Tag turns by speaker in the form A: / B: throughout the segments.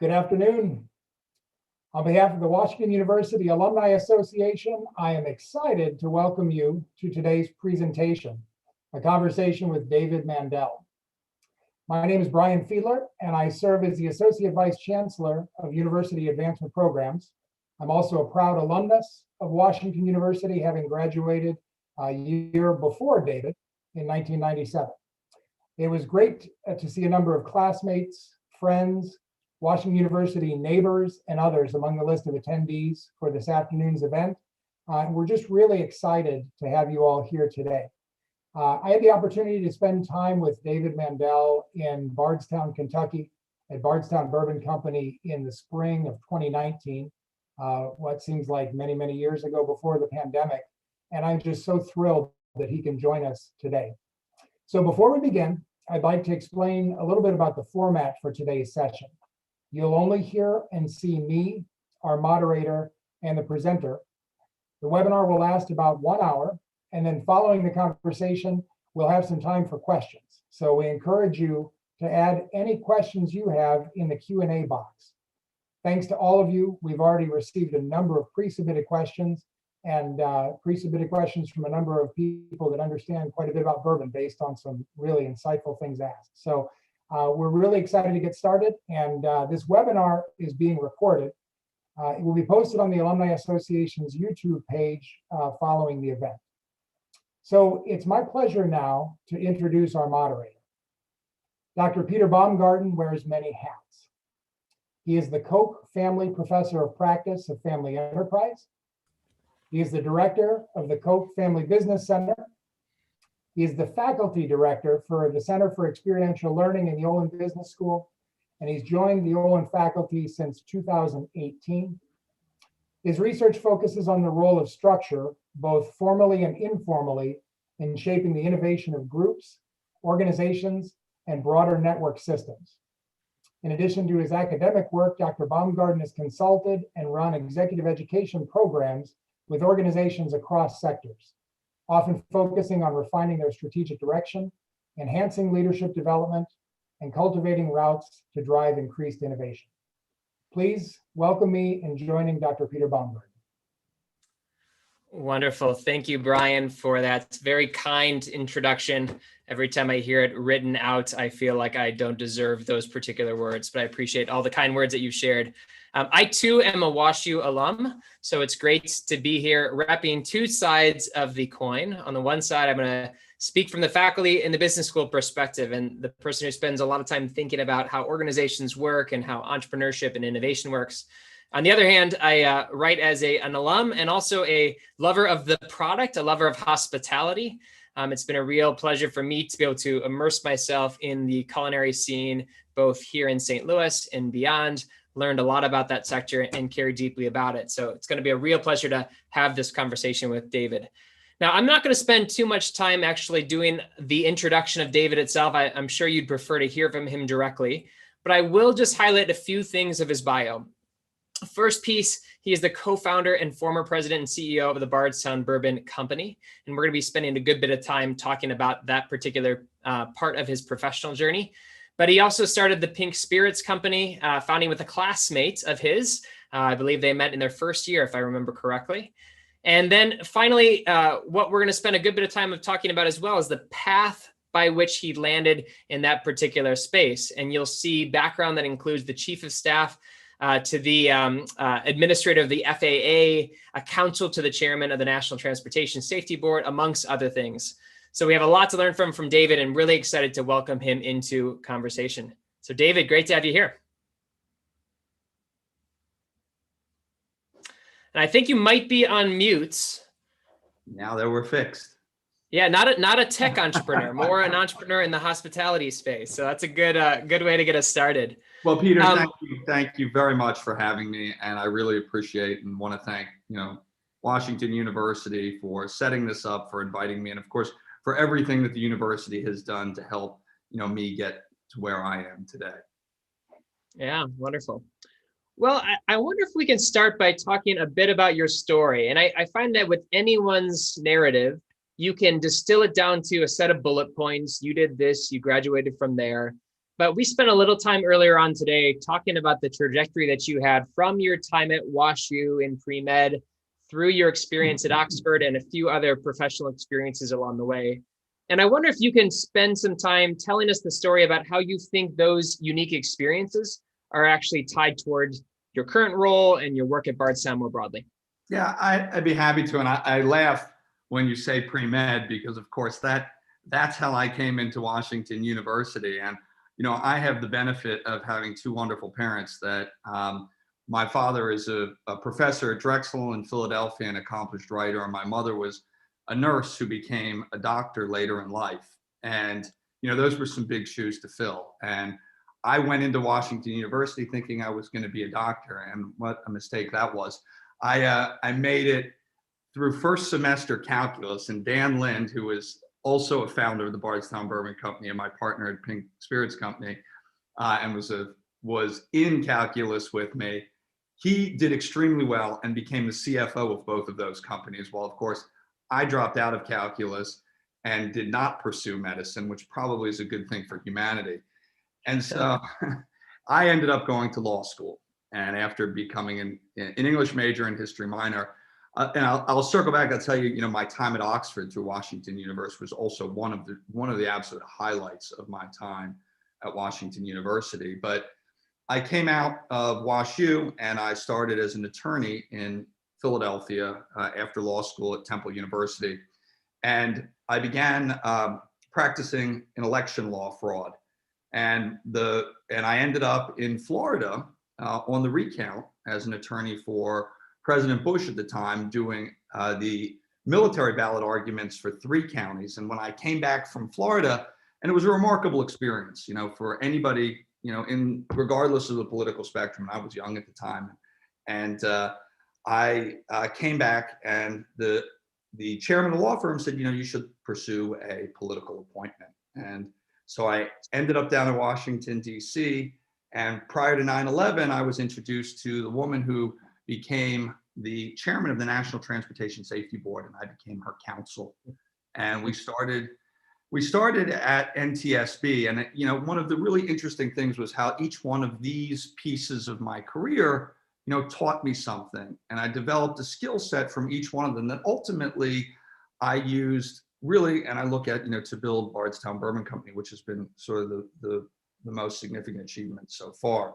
A: Good afternoon. On behalf of the Washington University Alumni Association, I am excited to welcome you to today's presentation, a conversation with David Mandell. My name is Brian Fiedler, and I serve as the Associate Vice Chancellor of University Advancement Programs. I'm also a proud alumnus of Washington University, having graduated a year before David in 1997. It was great to see a number of classmates, friends, Washington University neighbors, and others among the list of attendees for this afternoon's event. We're just really excited to have you all here today. I had the opportunity to spend time with David Mandell in Bardstown, Kentucky, at Bardstown Bourbon Company in the spring of 2019, what seems like many, many years ago before the pandemic. And I'm just so thrilled that he can join us today. So before we begin, I'd like to explain a little bit about the format for today's session. You'll only hear and see me, our moderator, and the presenter. The webinar will last about 1 hour, and then following the conversation, we'll have some time for questions. So we encourage you to add any questions you have in the Q&A box. Thanks to all of you, we've already received a number of pre-submitted questions, and pre-submitted questions from a number of people that understand quite a bit about bourbon based on some really insightful things asked. So we're really excited to get started, and this webinar is being recorded. It will be posted on the Alumni Association's YouTube page following the event. So it's my pleasure now to introduce our moderator. Dr. Peter Baumgarten wears many hats. He is the Koch Family Professor of Practice of Family Enterprise. He is the director of the Koch Family Business Center. He is the faculty director for the Center for Experiential Learning in the Olin Business School, and he's joined the Olin faculty since 2018. His research focuses on the role of structure, both formally and informally, in shaping the innovation of groups, organizations, and broader network systems. In addition to his academic work, Dr. Baumgarten has consulted and run executive education programs with organizations across sectors, often focusing on refining their strategic direction, enhancing leadership development, and cultivating routes to drive increased innovation. Please welcome me in joining Dr. Peter Baumgarten.
B: Wonderful. Thank you, Brian, for that very kind introduction. Every time I hear it written out, I feel like I don't deserve those particular words, but I appreciate all the kind words that you've shared. I too am a WashU alum, so it's great to be here repping two sides of the coin. On the one side, I'm going to speak from the faculty in the business school perspective and the person who spends a lot of time thinking about how organizations work and how entrepreneurship and innovation works. On the other hand, I write as an alum and also a lover of the product, a lover of hospitality. It's been a real pleasure for me to be able to immerse myself in the culinary scene, both here in St. Louis and beyond. Learned a lot about that sector and care deeply about it. So it's going to be a real pleasure to have this conversation with David. Now, I'm not going to spend too much time actually doing the introduction of David itself. I'm sure you'd prefer to hear from him directly, but I will just highlight a few things of his bio. First piece, he is the co-founder and former president and CEO of the Bardstown Bourbon Company. And we're going to be spending a good bit of time talking about that particular part of his professional journey. But he also started the Pink Spirits Company, founding with a classmate of his. I believe they met in their first year, if I remember correctly. And then finally, what we're going to spend a good bit of time of talking about as well is the path by which he landed in that particular space. And you'll see background that includes the chief of staff to the administrator of the FAA, a counsel to the chairman of the National Transportation Safety Board, amongst other things. So we have a lot to learn from David, and really excited to welcome him into conversation. So David, great to have you here. And I think you might be on mute.
C: Now that we're fixed.
B: Yeah, not a tech entrepreneur, more an entrepreneur in the hospitality space. So that's a good way to get us started.
C: Well, Peter, thank you very much for having me, and I really appreciate and want to thank Washington University for setting this up, for inviting me, and of course for everything that the university has done to help me get to where I am today.
B: Yeah, wonderful. Well, I wonder if we can start by talking a bit about your story. And I find that with anyone's narrative, you can distill it down to a set of bullet points. You did this, you graduated from there. But we spent a little time earlier on today talking about the trajectory that you had from your time at WashU in pre-med through your experience at Oxford and a few other professional experiences along the way. And I wonder if you can spend some time telling us the story about how you think those unique experiences are actually tied towards your current role and your work at Bardstown more broadly.
C: Yeah, I'd be happy to. And I laugh when you say pre-med, because of course that's how I came into Washington University. And, I have the benefit of having two wonderful parents that my father is a professor at Drexel in Philadelphia, an accomplished writer. And my mother was a nurse who became a doctor later in life. And, those were some big shoes to fill. And I went into Washington University thinking I was going to be a doctor, and what a mistake that was. I made it through first semester calculus, and Dan Lind, who was also a founder of the Bardstown Bourbon Company and my partner at Pink Spirits Company, and was in calculus with me. He did extremely well and became the CFO of both of those companies. Well, of course, I dropped out of calculus and did not pursue medicine, which probably is a good thing for humanity. And so I ended up going to law school. And after becoming an English major and history minor, and I'll circle back. I'll tell you, my time at Oxford through Washington University was also one of the absolute highlights of my time at Washington University. But I came out of WashU and I started as an attorney in Philadelphia after law school at Temple University, and I began practicing in election law fraud. And I ended up in Florida on the recount as an attorney for President Bush at the time, doing the military ballot arguments for 3 counties. And when I came back from Florida, and it was a remarkable experience, for anybody, regardless of the political spectrum. I was young at the time, and I came back, and the chairman of the law firm said, you should pursue a political appointment. And so I ended up down in Washington, D.C., and prior to 9/11, I was introduced to the woman who became the chairman of the National Transportation Safety Board, and I became her counsel. And we started at NTSB. And, one of the really interesting things was how each one of these pieces of my career, taught me something. And I developed a skill set from each one of them that ultimately I used really, and I look at, to build Bardstown Bourbon Company, which has been sort of the most significant achievement so far.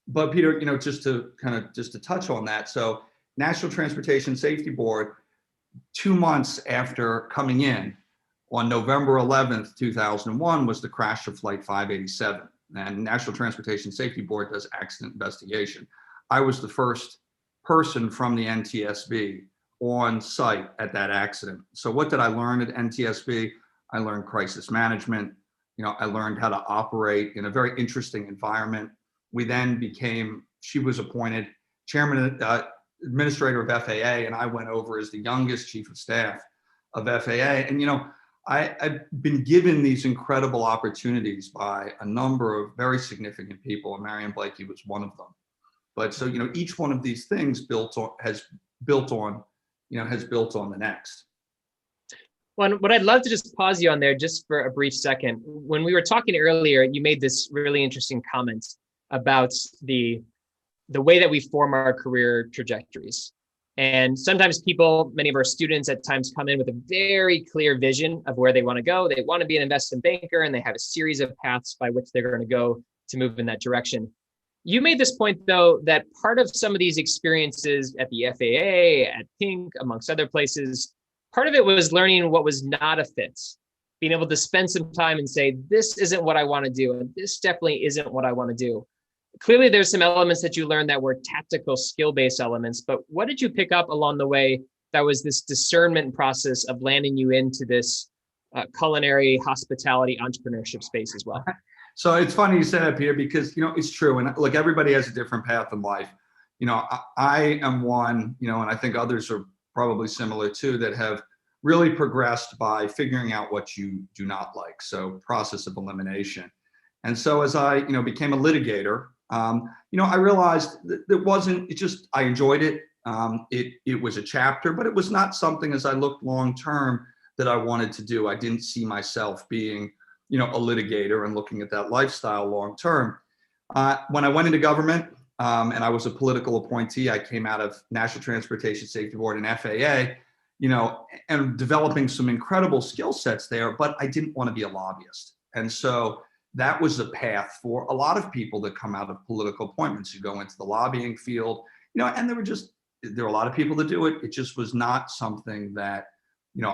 C: But Peter, just to touch on that. So National Transportation Safety Board, 2 months after coming in, on November 11th, 2001, was the crash of Flight 587. And National Transportation Safety Board does accident investigation. I was the first person from the NTSB on site at that accident. So what did I learn at NTSB? I learned crisis management. I learned how to operate in a very interesting environment. We then she was appointed chairman, administrator of FAA, and I went over as the youngest chief of staff of FAA. And, I've been given these incredible opportunities by a number of very significant people, and Marion Blakey was one of them. But so, each one of these things has built on the next.
B: Well, what I'd love to just pause you on there just for a brief second. When we were talking earlier, you made this really interesting comment about the way that we form our career trajectories. And sometimes many of our students at times come in with a very clear vision of where they want to go. They want to be an investment banker, and they have a series of paths by which they're going to go to move in that direction. You made this point, though, that part of some of these experiences at the FAA, at Pink, amongst other places, part of it was learning what was not a fit, being able to spend some time and say, this isn't what I want to do, and this definitely isn't what I want to do. Clearly, there's some elements that you learned that were tactical, skill-based elements, but what did you pick up along the way that was this discernment process of landing you into this culinary, hospitality, entrepreneurship space as well?
C: So it's funny you say that, Peter, because, it's true. And look, everybody has a different path in life. I am one, and I think others are probably similar too, that have really progressed by figuring out what you do not like. So process of elimination. And so as I, became a litigator, I realized that I enjoyed it. It was a chapter, but it was not something, as I looked long-term, that I wanted to do. I didn't see myself being a litigator and looking at that lifestyle long term. When I went into government, and I was a political appointee, I came out of National Transportation Safety Board and FAA, and developing some incredible skill sets there, but I didn't want to be a lobbyist. And so that was the path for a lot of people that come out of political appointments who go into the lobbying field, and there were a lot of people that do it. It just was not something that,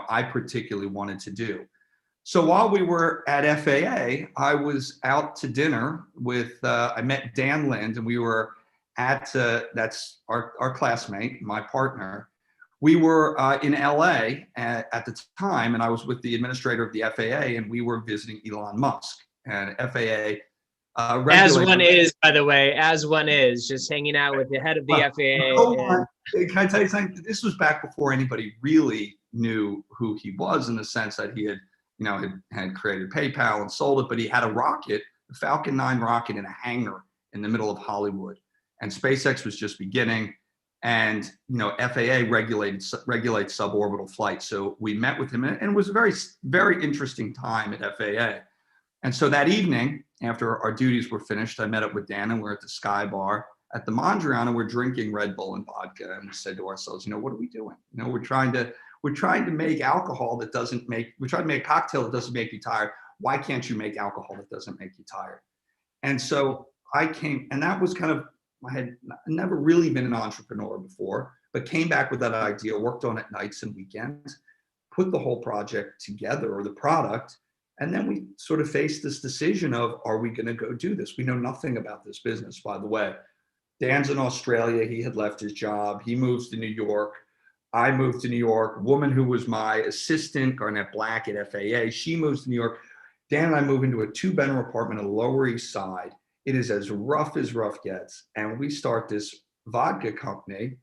C: I particularly wanted to do. So while we were at FAA, I was out to dinner with, I met Dan Lind, and we were at, that's our classmate, my partner. We were in LA at the time, and I was with the administrator of the FAA, and we were visiting Elon Musk. And FAA
B: as one is, by the way, as one is, just hanging out with the head of the FAA.
C: Can I tell you something? This was back before anybody really knew who he was, in the sense that he had, had created PayPal and sold it, but he had a rocket, the Falcon 9 rocket, in a hangar in the middle of Hollywood, and SpaceX was just beginning. And FAA regulates suborbital flight. So we met with him, and it was a very, very interesting time at FAA. And so that evening, after our duties were finished, I met up with Dan, and we're at the Sky Bar at the Mondrian, and we're drinking Red Bull and vodka. And we said to ourselves, what are we doing? We're trying to make alcohol that doesn't make, we're trying to make a cocktail that doesn't make you tired. Why can't you make alcohol that doesn't make you tired? And so I came, and that was kind of, I had never really been an entrepreneur before, but came back with that idea, worked on it nights and weekends, put the whole project together, or the product. And then we sort of faced this decision of, are we going to go do this? We know nothing about this business, by the way. Dan's in Australia. He had left his job. He moves to New York. I moved to New York. A woman who was my assistant, Garnett Black at FAA, she moves to New York. Dan and I move into a 2-bedroom apartment on the Lower East Side. It is as rough gets. And we start this vodka company,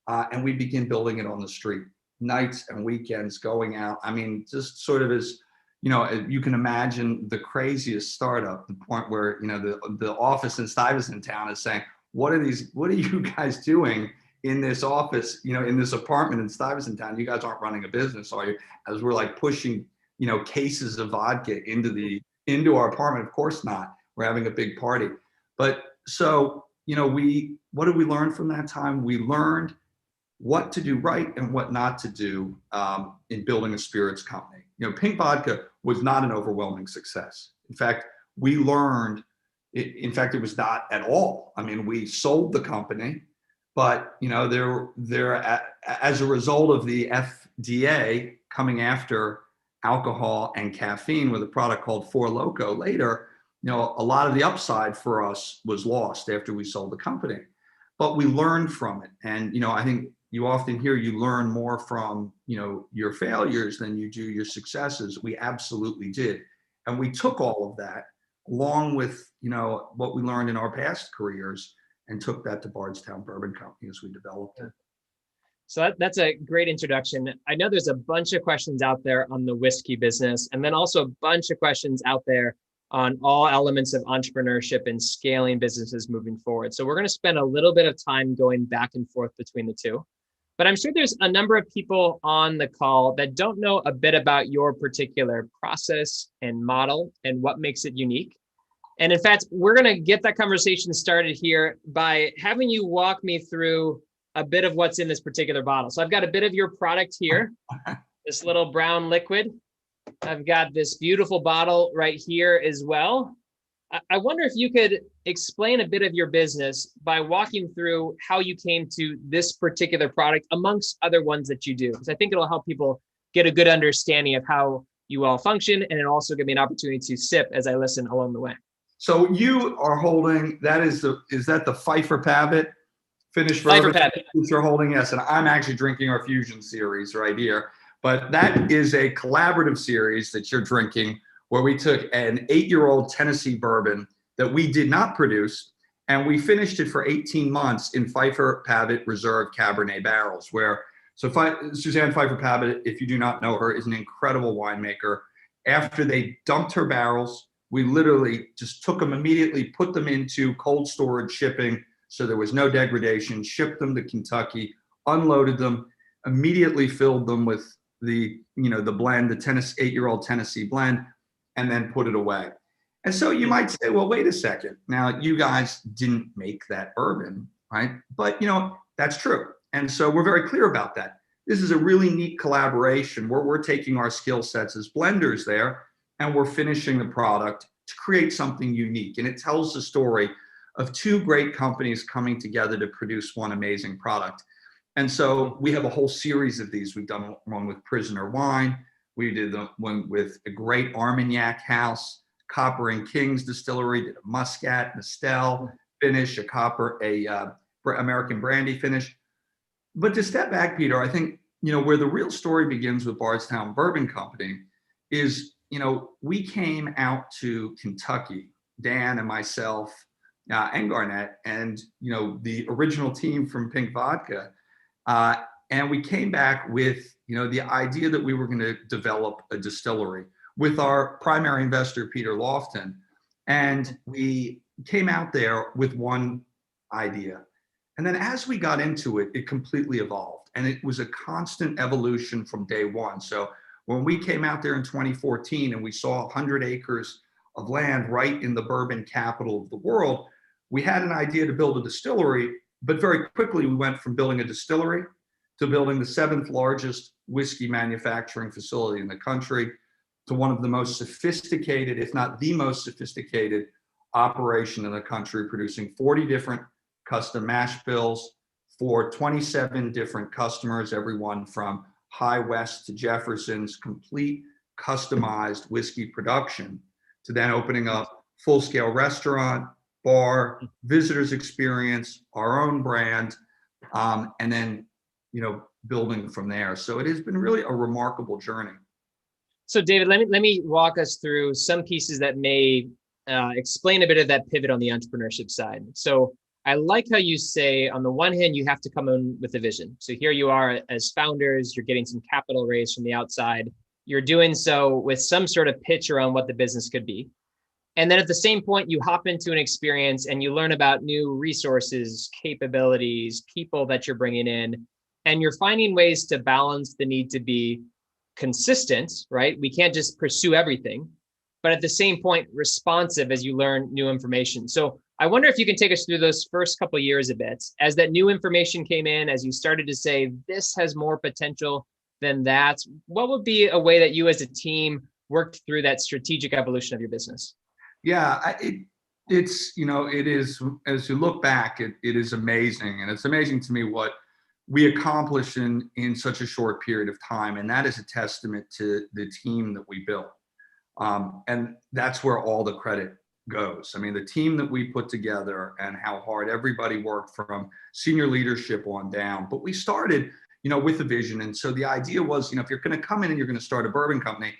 C: and we begin building it on the street, nights and weekends, going out. I mean, just sort of as, you can imagine the craziest startup, the point where, the office in Stuyvesant Town is saying, what are you guys doing in this office, in this apartment in Stuyvesant Town? You guys aren't running a business, are you? As we're like pushing, cases of vodka into our apartment. Of course not. We're having a big party. But so, what did we learn from that time? We learned what to do right and what not to do in building a spirits company. Pink Vodka was not an overwhelming success. In fact, we learned, it was not at all. I mean, we sold the company, but, as a result of the FDA coming after alcohol and caffeine with a product called Four Loko later, a lot of the upside for us was lost after we sold the company, but we learned from it. And, I think you often hear you learn more from, your failures than you do your successes. We absolutely did. And we took all of that along with, what we learned in our past careers, and took that to Bardstown Bourbon Company as we developed it.
B: So that's a great introduction. I know there's a bunch of questions out there on the whiskey business, and then also a bunch of questions out there on all elements of entrepreneurship and scaling businesses moving forward. So we're going to spend a little bit of time going back and forth between the two. But I'm sure there's a number of people on the call that don't know a bit about your particular process and model and what makes it unique. And in fact, we're going to get that conversation started here by having you walk me through a bit of what's in this particular bottle. So I've got a bit of your product here, this little brown liquid. I've got this beautiful bottle right here as well. I wonder if you could explain a bit of your business by walking through how you came to this particular product amongst other ones that you do, because I think it'll help people get a good understanding of how you all function, and it also give me an opportunity to sip as I listen along the way.
C: So you are holding, is that the Pfeiffer Pavitt finished
B: Pfeiffer
C: bourbon
B: Pavitt.
C: that you're holding? Yes, and I'm actually drinking our Fusion series right here. But that is a collaborative series that you're drinking, where we took an 8-year-old Tennessee bourbon that we did not produce, and we finished it for 18 months in Pfeiffer Pavitt Reserve Cabernet barrels. Suzanne Pfeiffer Pavitt, if you do not know her, is an incredible winemaker. After they dumped her barrels, we literally just took them immediately, put them into cold storage shipping, so there was no degradation, shipped them to Kentucky, unloaded them, immediately filled them with the blend, the 8-year-old Tennessee blend, and then put it away. And so you might say, well, wait a second. Now, you guys didn't make that bourbon, right? But, that's true. And so we're very clear about that. This is a really neat collaboration where we're taking our skill sets as blenders there, and we're finishing the product to create something unique. And it tells the story of two great companies coming together to produce one amazing product. And so we have a whole series of these. We've done one with Prisoner Wine. We did the one with a great Armagnac house, Copper and Kings Distillery, did a Muscat, Estelle finish, a American brandy finish. But to step back, Peter, I think, where the real story begins with Bardstown Bourbon Company is, we came out to Kentucky, Dan and myself, and Garnett, and, the original team from Pink Vodka. And we came back with, the idea that we were going to develop a distillery with our primary investor, Peter Lofton. And we came out there with one idea. And then as we got into it, it completely evolved. And it was a constant evolution from day one. So when we came out there in 2014 and we saw 100 acres of land right in the bourbon capital of the world, we had an idea to build a distillery, but very quickly we went from building a distillery to building the 7th largest whiskey manufacturing facility in the country, to one of the most sophisticated, if not the most sophisticated operation in the country, producing 40 different custom mash bills for 27 different customers, everyone from High West to Jefferson's, complete customized whiskey production, to then opening up full-scale restaurant, bar, visitors experience, our own brand, and then, building from there. So it has been really a remarkable journey.
B: So David, let me walk us through some pieces that may explain a bit of that pivot on the entrepreneurship side. So I like how you say, on the one hand, you have to come in with a vision. So here you are as founders, you're getting some capital raised from the outside. You're doing so with some sort of pitch around what the business could be. And then at the same point, you hop into an experience and you learn about new resources, capabilities, people that you're bringing in, and you're finding ways to balance the need to be consistent, right? We can't just pursue everything, but at the same point, responsive as you learn new information. So I wonder if you can take us through those first couple of years a bit, as that new information came in, as you started to say, this has more potential than that. What would be a way that you as a team worked through that strategic evolution of your business?
C: Yeah, it is, as you look back, it is amazing. And it's amazing to me what we accomplished in such a short period of time. And that is a testament to the team that we built. And that's where all the credit goes. I mean, the team that we put together and how hard everybody worked from senior leadership on down. But we started, with a vision. And so the idea was, if you're going to come in and you're going to start a bourbon company,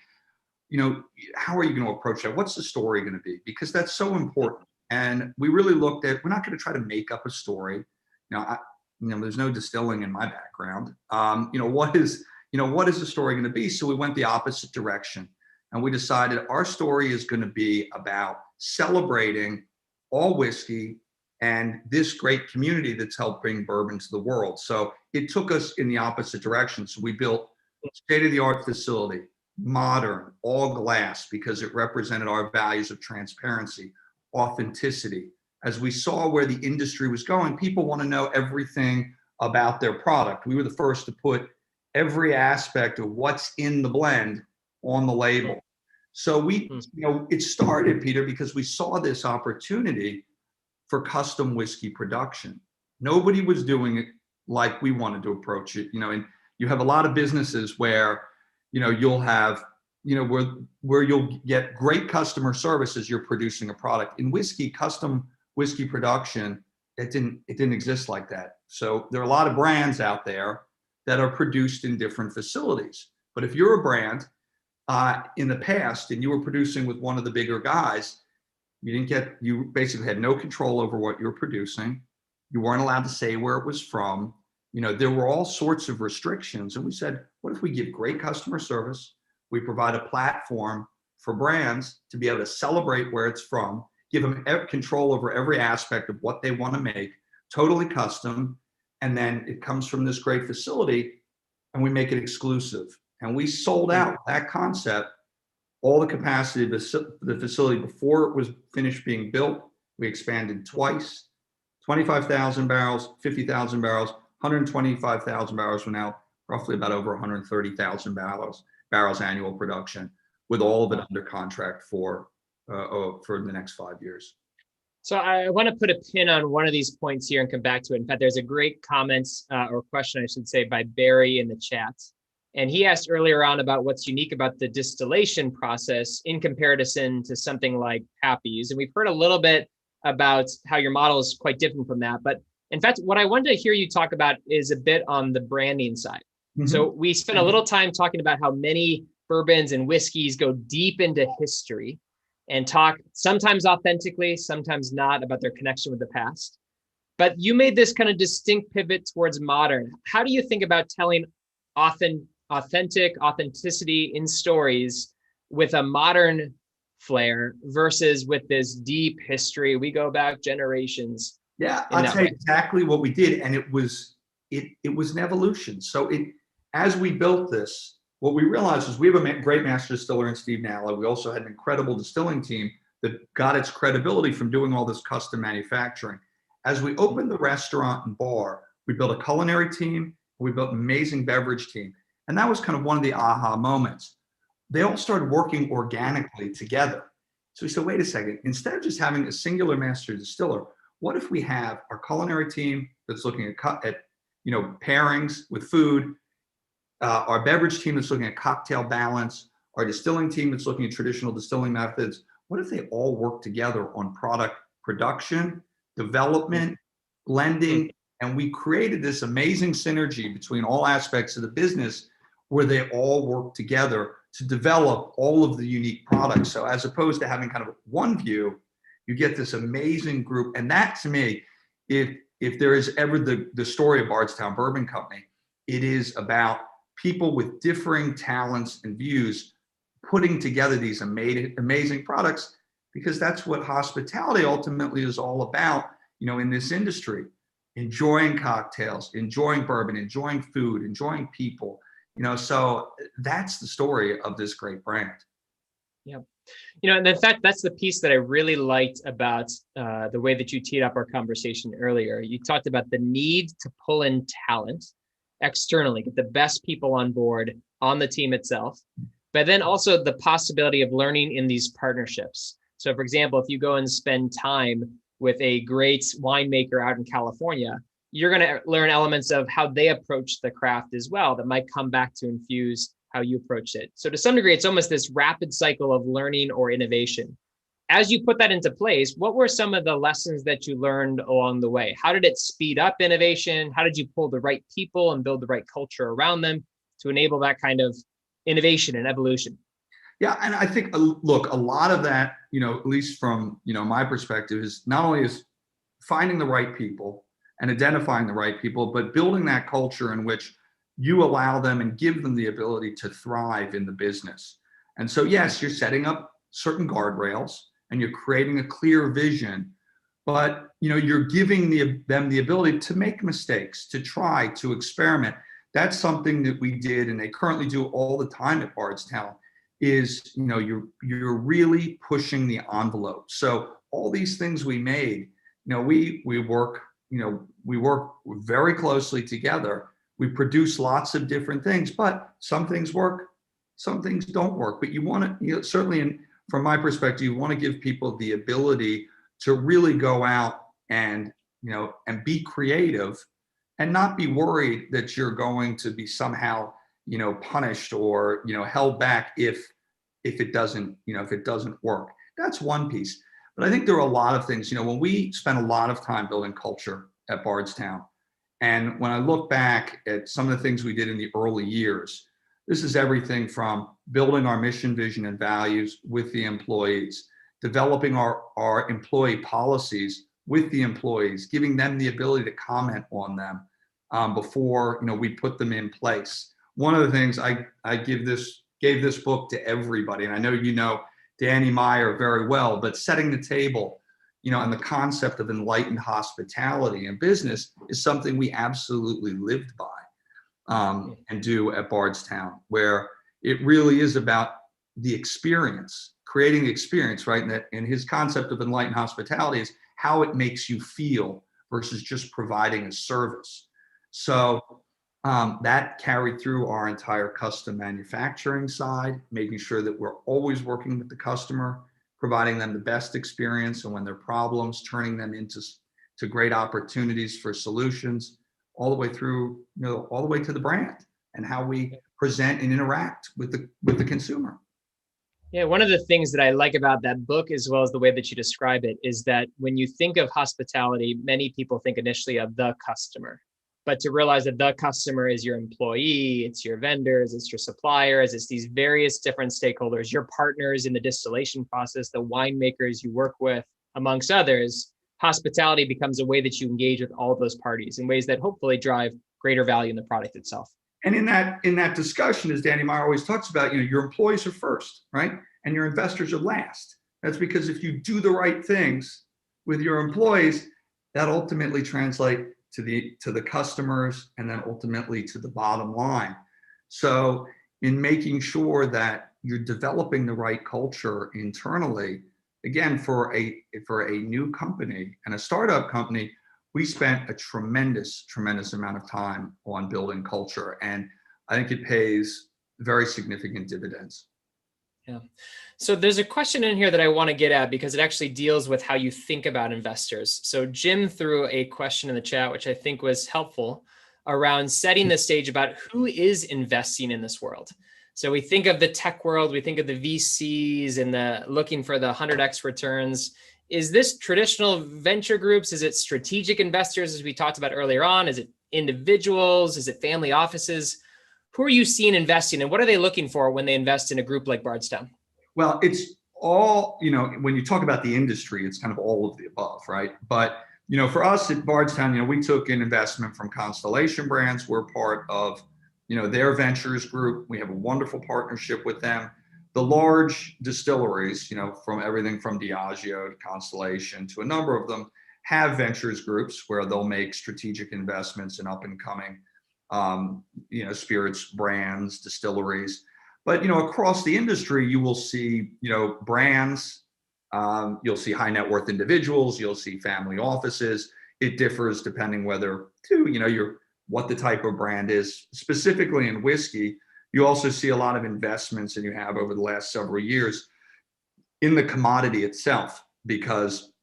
C: how are you going to approach that? What's the story going to be? Because that's so important. And we really looked at, we're not going to try to make up a story. There's no distilling in my background. What is the story going to be? So we went the opposite direction. And we decided our story is going to be about celebrating all whiskey and this great community that's helped bring bourbon to the world. So it took us in the opposite direction. So we built a state-of-the-art facility, modern, all glass, because it represented our values of transparency, authenticity. As we saw where the industry was going, people want to know everything about their product. We were the first to put every aspect of what's in the blend on the label. So it started, Peter, because we saw this opportunity for custom whiskey production. Nobody was doing it like we wanted to approach it, and you have a lot of businesses where, you'll have, where you'll get great customer service as you're producing a product. In whiskey, custom whiskey production, it didn't exist like that. So there are a lot of brands out there that are produced in different facilities. But if you're a brand in the past and you were producing with one of the bigger guys, you basically had no control over what you were producing. You weren't allowed to say where it was from. There were all sorts of restrictions. And we said, what if we give great customer service? We provide a platform for brands to be able to celebrate where it's from, give them control over every aspect of what they want to make, totally custom. And then it comes from this great facility and we make it exclusive. And we sold out that concept all the capacity of the facility before it was finished being built. We expanded twice, 25,000 barrels, 50,000 barrels, 125,000 barrels. We're now roughly about over 130,000 barrels annual production, with all of it under contract for the next 5 years.
B: So I want to put a pin on one of these points here and come back to it. In fact, there's a great comment or question, I should say, by Barry in the chat. And he asked earlier on about what's unique about the distillation process in comparison to something like Pappy's. And we've heard a little bit about how your model is quite different from that. But in fact, what I wanted to hear you talk about is a bit on the branding side. Mm-hmm. So we spent a little time talking about how many bourbons and whiskeys go deep into history and talk sometimes authentically, sometimes not, about their connection with the past. But you made this kind of distinct pivot towards modern. How do you think about telling authenticity in stories with a modern flair versus with this deep history? We go back generations.
C: Yeah, I'll tell you exactly what we did. And it was an evolution. So as we built this, what we realized was we have a great master distiller in Steve Nalla. We also had an incredible distilling team that got its credibility from doing all this custom manufacturing. As we opened the restaurant and bar, we built a culinary team. We built an amazing beverage team. And that was kind of one of the aha moments. They all started working organically together. So we said, wait a second, instead of just having a singular master distiller, what if we have our culinary team that's looking at pairings with food, our beverage team that's looking at cocktail balance, our distilling team that's looking at traditional distilling methods? What if they all work together on product production, development, blending? And we created this amazing synergy between all aspects of the business where they all work together to develop all of the unique products. So as opposed to having kind of one view, you get this amazing group. And that, to me, if there is ever the story of Bardstown Bourbon Company, it is about people with differing talents and views putting together these amazing products, because that's what hospitality ultimately is all about, in this industry. Enjoying cocktails, enjoying bourbon, enjoying food, enjoying people, so that's the story of this great brand.
B: Yeah. And in fact, that's the piece that I really liked about the way that you teed up our conversation earlier. You talked about the need to pull in talent externally, get the best people on board on the team itself, but then also the possibility of learning in these partnerships. So for example, if you go and spend time with a great winemaker out in California, you're going to learn elements of how they approach the craft as well that might come back to infuse how you approach it. So to some degree, it's almost this rapid cycle of learning or innovation. As you put that into place, what were some of the lessons that you learned along the way? How did it speed up innovation? How did you pull the right people and build the right culture around them to enable that kind of innovation and evolution?
C: Yeah, and I think, look, a lot of that, at least from, my perspective, is not only is finding the right people and identifying the right people, but building that culture in which you allow them and give them the ability to thrive in the business. And so, yes, you're setting up certain guardrails and you're creating a clear vision, but, you're giving them the ability to make mistakes, to try, to experiment. That's something that we did, and they currently do all the time at Bardstown, is, you're really pushing the envelope. So all these things we made, we work very closely together. We produce lots of different things, but some things work, some things don't work. But you want to, certainly from my perspective, you want to give people the ability to really go out and, and be creative and not be worried that you're going to be somehow, punished or, held back if it doesn't, if it doesn't work. That's one piece. But I think there are a lot of things, when we spent a lot of time building culture at Bardstown, and when I look back at some of the things we did in the early years, this is everything from building our mission, vision, and values with the employees, developing our employee policies with the employees, giving them the ability to comment on them before we put them in place. One of the things I gave this book to everybody, and I know Danny Meyer very well, but setting the table, and the concept of enlightened hospitality and business is something we absolutely lived by and do at Bardstown, where it really is about the experience, creating the experience, right? And his concept of enlightened hospitality is how it makes you feel versus just providing a service. So that carried through our entire custom manufacturing side, making sure that we're always working with the customer, providing them the best experience, and when there are problems, turning them into great opportunities for solutions, all the way through, all the way to the brand and how we present and interact with the consumer.
B: Yeah, one of the things that I like about that book, as well as the way that you describe it, is that when you think of hospitality, many people think initially of the customer. But to realize that the customer is your employee, it's your vendors, it's your suppliers, it's these various different stakeholders, your partners in the distillation process, the winemakers you work with, amongst others. Hospitality becomes a way that you engage with all of those parties in ways that hopefully drive greater value in the product itself.
C: And in that discussion, as Danny Meyer always talks about, your employees are first, right? And your investors are last. That's because if you do the right things with your employees, that ultimately translates to the customers and then ultimately to the bottom line. So in making sure that you're developing the right culture internally, again, for a new company and a startup company, we spent a tremendous amount of time on building culture, and I think it pays very significant dividends.
B: Yeah. So there's a question in here that I want to get at because it actually deals with how you think about investors. So Jim threw a question in the chat, which I think was helpful, around setting the stage about who is investing in this world. So we think of the tech world, we think of the VCs and the looking for the 100x returns. Is this traditional venture groups? Is it strategic investors, as we talked about earlier on? Is it individuals? Is it family offices? Who are you seeing investing, and what are they looking for when they invest in a group like Bardstown?
C: Well, it's all, when you talk about the industry, it's kind of all of the above, right? But, for us at Bardstown, we took an investment from Constellation Brands. We're part of, their ventures group. We have a wonderful partnership with them. The large distilleries, from everything from Diageo to Constellation to a number of them, have ventures groups where they'll make strategic investments in up and coming spirits, brands, distilleries. But, across the industry, you will see, brands, you'll see high net worth individuals, you'll see family offices. It differs depending whether what the type of brand is. Specifically in whiskey, you also see a lot of investments, and you have over the last several years, in the commodity itself, because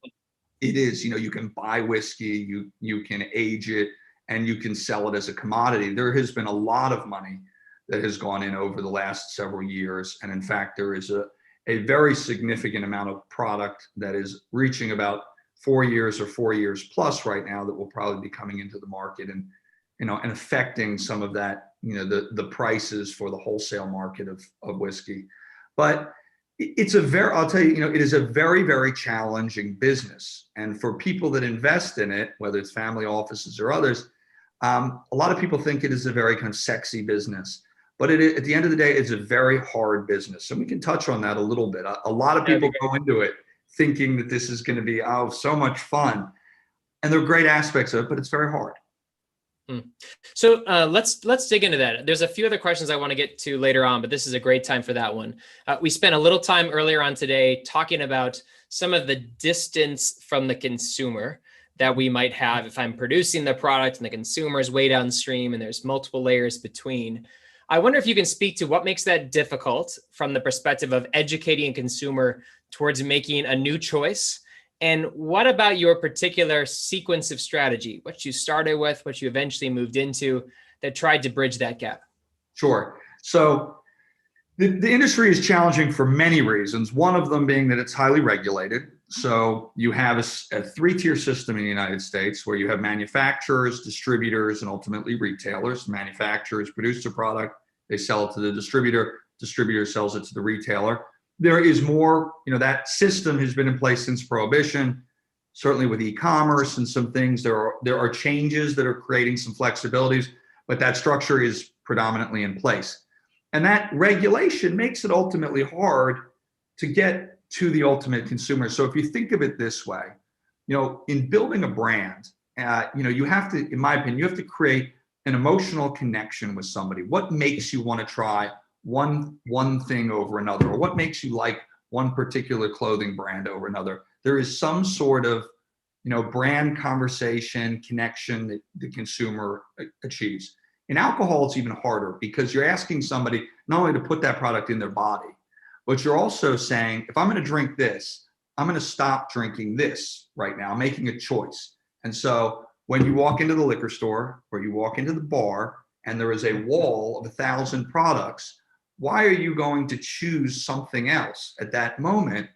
C: it is, you can buy whiskey, you can age it, and you can sell it as a commodity. There has been a lot of money that has gone in over the last several years. And in fact, there is a very significant amount of product that is reaching about 4 years or 4 years plus right now that will probably be coming into the market and affecting some of that, the prices for the wholesale market of whiskey. But I'll tell you, it is a very, very challenging business. And for people that invest in it, whether it's family offices or others, a lot of people think it is a very kind of sexy business, but at the end of the day, it's a very hard business. So we can touch on that a little bit. A lot of people go into it thinking that this is going to be, so much fun. And there are great aspects of it, but it's very hard.
B: So let's dig into that. There's a few other questions I want to get to later on, but this is a great time for that one. We spent a little time earlier on today talking about some of the distance from the consumer that we might have if I'm producing the product and the consumer is way downstream and there's multiple layers between. I wonder if you can speak to what makes that difficult from the perspective of educating a consumer towards making a new choice. And what about your particular sequence of strategy, what you started with, what you eventually moved into, that tried to bridge that gap?
C: Sure. So the industry is challenging for many reasons, one of them being that it's highly regulated. So you have a 3-tier system in the United States where you have manufacturers, distributors, and ultimately retailers. Manufacturers produce the product, they sell it to the distributor sells it to the retailer. There is more, that system has been in place since Prohibition, certainly with e-commerce and some things. There are changes that are creating some flexibilities, but that structure is predominantly in place. And that regulation makes it ultimately hard to get to the ultimate consumer. So if you think of it this way, in building a brand, you have to, in my opinion, you have to create an emotional connection with somebody. What makes you want to try one thing over another, or what makes you like one particular clothing brand over another. There is some sort of, brand conversation connection that the consumer achieves. In alcohol, it's even harder because you're asking somebody not only to put that product in their body, but you're also saying, if I'm going to drink this, I'm going to stop drinking this right now. I'm making a choice. And so when you walk into the liquor store or you walk into the bar and there is a wall of 1,000 products, why are you going to choose something else at that moment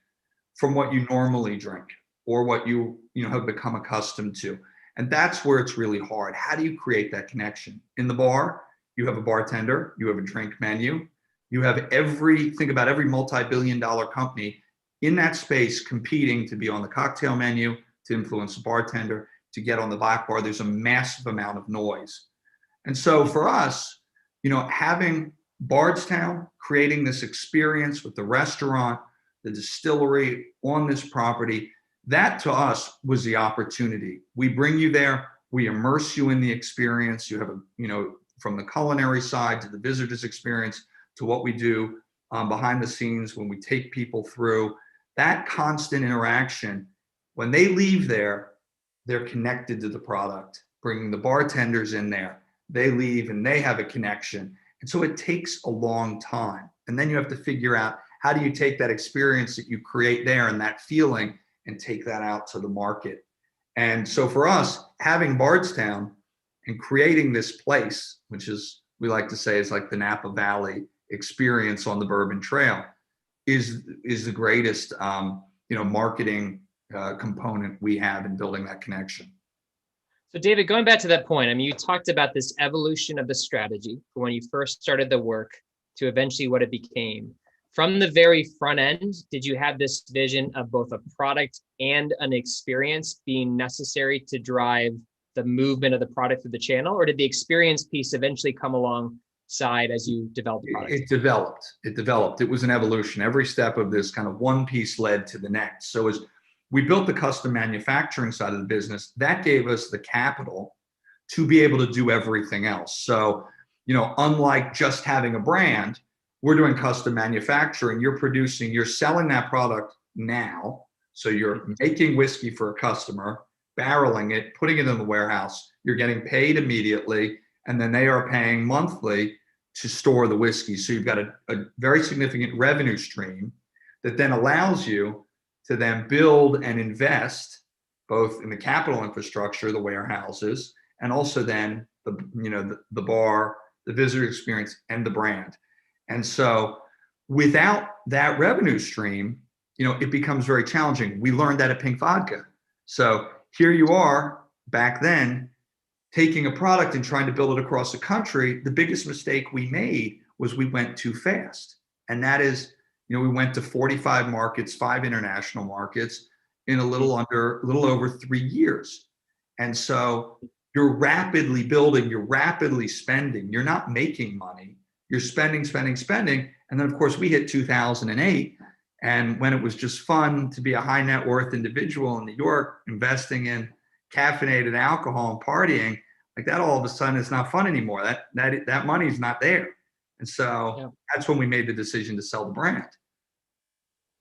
C: from what you normally drink or what you have become accustomed to? And that's where it's really hard. How do you create that connection? In the bar, you have a bartender, you have a drink menu, you have think about every multi-billion-dollar company in that space competing to be on the cocktail menu, to influence the bartender, to get on the back bar. There's a massive amount of noise. And so for us, having Bardstown, creating this experience with the restaurant, the distillery on this property, that to us was the opportunity. We bring you there, we immerse you in the experience. You have from the culinary side to the visitors experience to what we do behind the scenes when we take people through that constant interaction. When they leave there, they're connected to the product. Bringing the bartenders in there, they leave and they have a connection. And so it takes a long time. And then you have to figure out, how do you take that experience that you create there and that feeling and take that out to the market? And so for us, having Bardstown and creating this place, which is, we like to say, is like the Napa Valley experience on the Bourbon Trail, is the greatest marketing component we have in building that connection.
B: So David, going back to that point, I mean, you talked about this evolution of the strategy from when you first started the work to eventually what it became. From the very front end, did you have this vision of both a product and an experience being necessary to drive the movement of the product through the channel, or did the experience piece eventually come alongside as you developed the product?
C: It developed. It was an evolution. Every step of this kind of one piece led to the next. So as we built the custom manufacturing side of the business, that gave us the capital to be able to do everything else. So, unlike just having a brand, we're doing custom manufacturing. You're selling that product now. So you're making whiskey for a customer, barreling it, putting it in the warehouse. You're getting paid immediately, and then they are paying monthly to store the whiskey. So you've got a very significant revenue stream that then allows you to then build and invest both in the capital infrastructure, the warehouses, and also then the bar, the visitor experience, and the brand. And so without that revenue stream, it becomes very challenging. We learned that at Pink Vodka. So here you are back then taking a product and trying to build it across the country. The biggest mistake we made was we went too fast. And that is, we went to 45 markets, 5 international markets in a little over 3 years. And so you're rapidly building, you're rapidly spending, you're not making money, you're spending. And then of course we hit 2008. And when it was just fun to be a high net worth individual in New York, investing in caffeinated alcohol and partying, like that all of a sudden is not fun anymore. That money's not there. And so That's when we made the decision to sell the brand.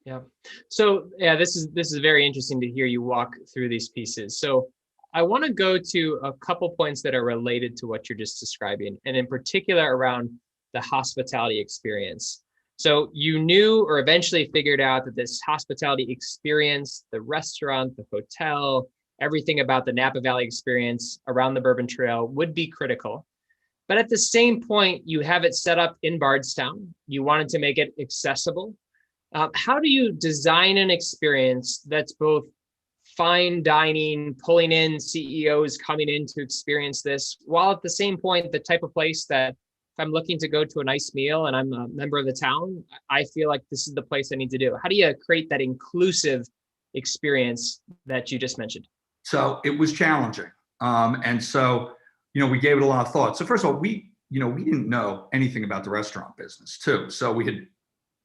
B: Yeah. So this is very interesting to hear you walk through these pieces. So I want to go to a couple points that are related to what you're just describing, and in particular around the hospitality experience. So you knew or eventually figured out that this hospitality experience, the restaurant, the hotel, everything about the Napa Valley experience around the Bourbon Trail would be critical. But at the same point, you have it set up in Bardstown. You wanted to make it accessible. How do you design an experience that's both fine dining, pulling in CEOs coming in to experience this, while at the same point, the type of place that if I'm looking to go to a nice meal and I'm a member of the town, I feel like this is the place I need to do? How do you create that inclusive experience that you just mentioned?
C: So it was challenging. And so, we gave it a lot of thought. So first of all, we didn't know anything about the restaurant business too. So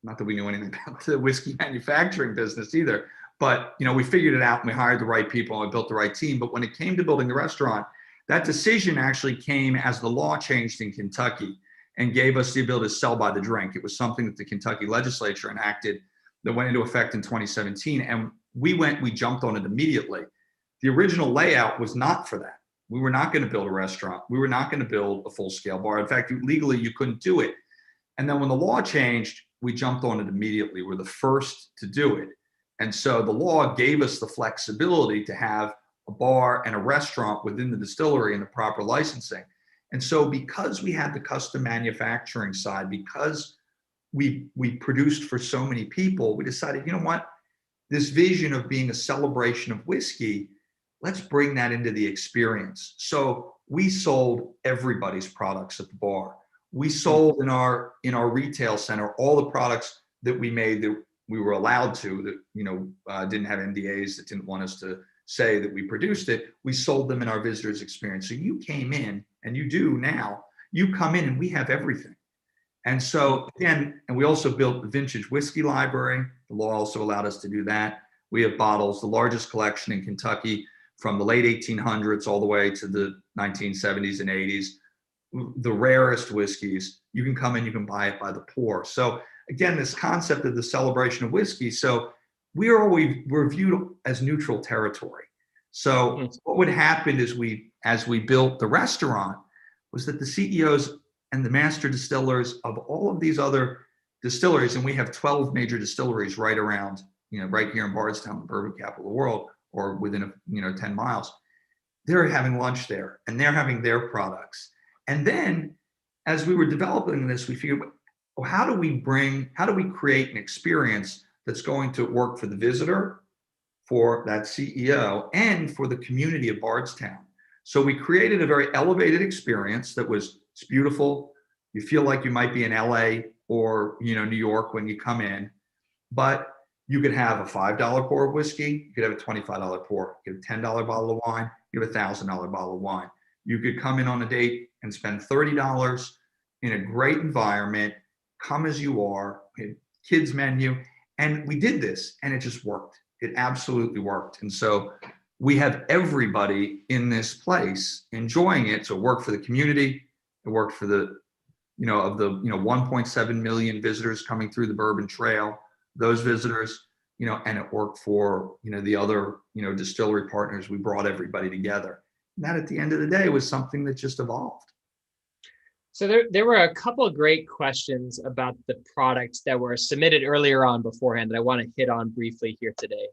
C: not that we knew anything about the whiskey manufacturing business either, but, we figured it out and we hired the right people and we built the right team. But when it came to building the restaurant, that decision actually came as the law changed in Kentucky. and gave us the ability to sell by the drink. It was something that the Kentucky legislature enacted that went into effect in 2017. And we jumped on it immediately. The original layout was not for that. We were not going to build a restaurant. We were not going to build a full-scale bar. In fact, legally, you couldn't do it. And then when the law changed, we jumped on it immediately. We're the first to do it. And so the law gave us the flexibility to have a bar and a restaurant within the distillery and the proper licensing. And so because we had the custom manufacturing side, because we produced for so many people, we decided, you know what, this vision of being a celebration of whiskey, let's bring that into the experience. So we sold everybody's products at the bar. We sold in our retail center all the products that we made that we were allowed to, that didn't have NDAs, that didn't want us to say that we produced it. We sold them in our visitors experience. So you came in, and you do now, you come in and we have everything. And so again, and we also built the vintage whiskey library. The law also allowed us to do that. We have bottles, the largest collection in Kentucky from the late 1800s all the way to the 1970s and 80s. The rarest whiskeys, you can come in, you can buy it by the pour. So again, this concept of the celebration of whiskey. So we're viewed as neutral territory. So what would happen is as we built the restaurant was that the CEOs and the master distillers of all of these other distilleries, and we have 12 major distilleries right around, right here in Bardstown, the bourbon capital of the world, or within 10 miles, they're having lunch there and they're having their products. And then as we were developing this, we figured, well, how do we create an experience that's going to work for the visitor, for that CEO, and for the community of Bardstown? So we created a very elevated experience it's beautiful. You feel like you might be in LA or New York when you come in, but you could have a $5 pour of whiskey, you could have a $25 pour, you could have a $10 bottle of wine, you have a $1,000 bottle of wine. You could come in on a date and spend $30 in a great environment, come as you are, kids menu. And we did this and it just worked. It absolutely worked. And so we have everybody in this place enjoying it. So it worked for the community. It worked for the 1.7 million visitors coming through the Bourbon Trail, those visitors, and it worked for, the other, distillery partners. We brought everybody together. And that at the end of the day was something that just evolved.
B: So there were a couple of great questions about the products that were submitted earlier on beforehand that I want to hit on briefly here today.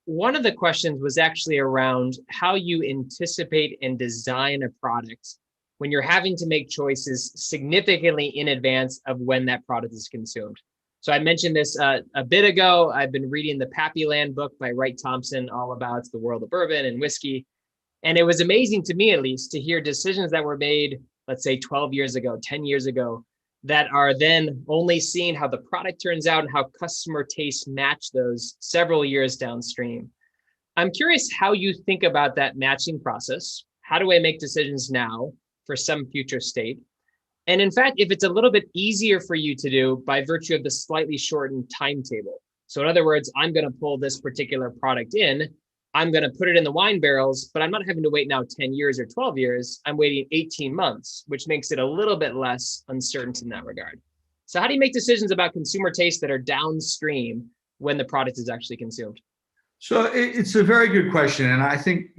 B: One of the questions was actually around how you anticipate and design a product when you're having to make choices significantly in advance of when that product is consumed. So I mentioned this a bit ago. I've been reading the Pappyland book by Wright Thompson, all about the world of bourbon and whiskey. And it was amazing to me, at least, to hear decisions that were made, let's say 12 years ago, 10 years ago, that are then only seeing how the product turns out and how customer tastes match those several years downstream. I'm curious how you think about that matching process. How do I make decisions now for some future state? And in fact, if it's a little bit easier for you to do by virtue of the slightly shortened timetable. So in other words, I'm going to pull this particular product in, I'm going to put it in the wine barrels, but I'm not having to wait now 10 years or 12 years. I'm waiting 18 months, which makes it a little bit less uncertain in that regard. So how do you make decisions about consumer tastes that are downstream when the product is actually consumed?
C: So it's a very good question. And I think,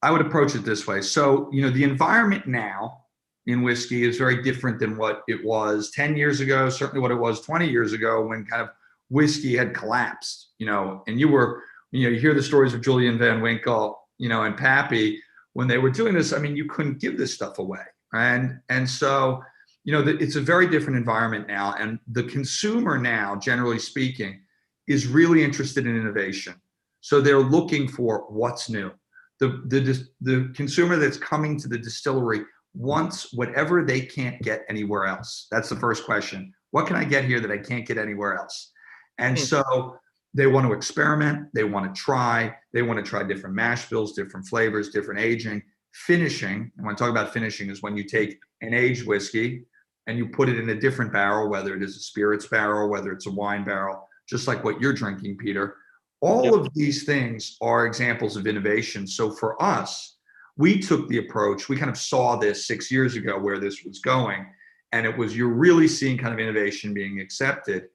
C: I would approach it this way. So, the environment now in whiskey is very different than what it was 10 years ago, certainly what it was 20 years ago when kind of whiskey had collapsed, and you hear the stories of Julian Van Winkle, and Pappy, when they were doing this, you couldn't give this stuff away. And so, it's a very different environment now. And the consumer now, generally speaking, is really interested in innovation. So they're looking for what's new. The consumer that's coming to the distillery wants whatever they can't get anywhere else. That's the first question. What can I get here that I can't get anywhere else? And so they want to experiment. They want to try. They want to try different mash bills, different flavors, different aging, finishing. And when I talk about finishing is when you take an aged whiskey and you put it in a different barrel, whether it is a spirits barrel, whether it's a wine barrel, just like what you're drinking, Peter. All of these things are examples of innovation. So for us, we took the approach, we kind of saw this 6 years ago where this was going, and it was, you're really seeing kind of innovation being accepted.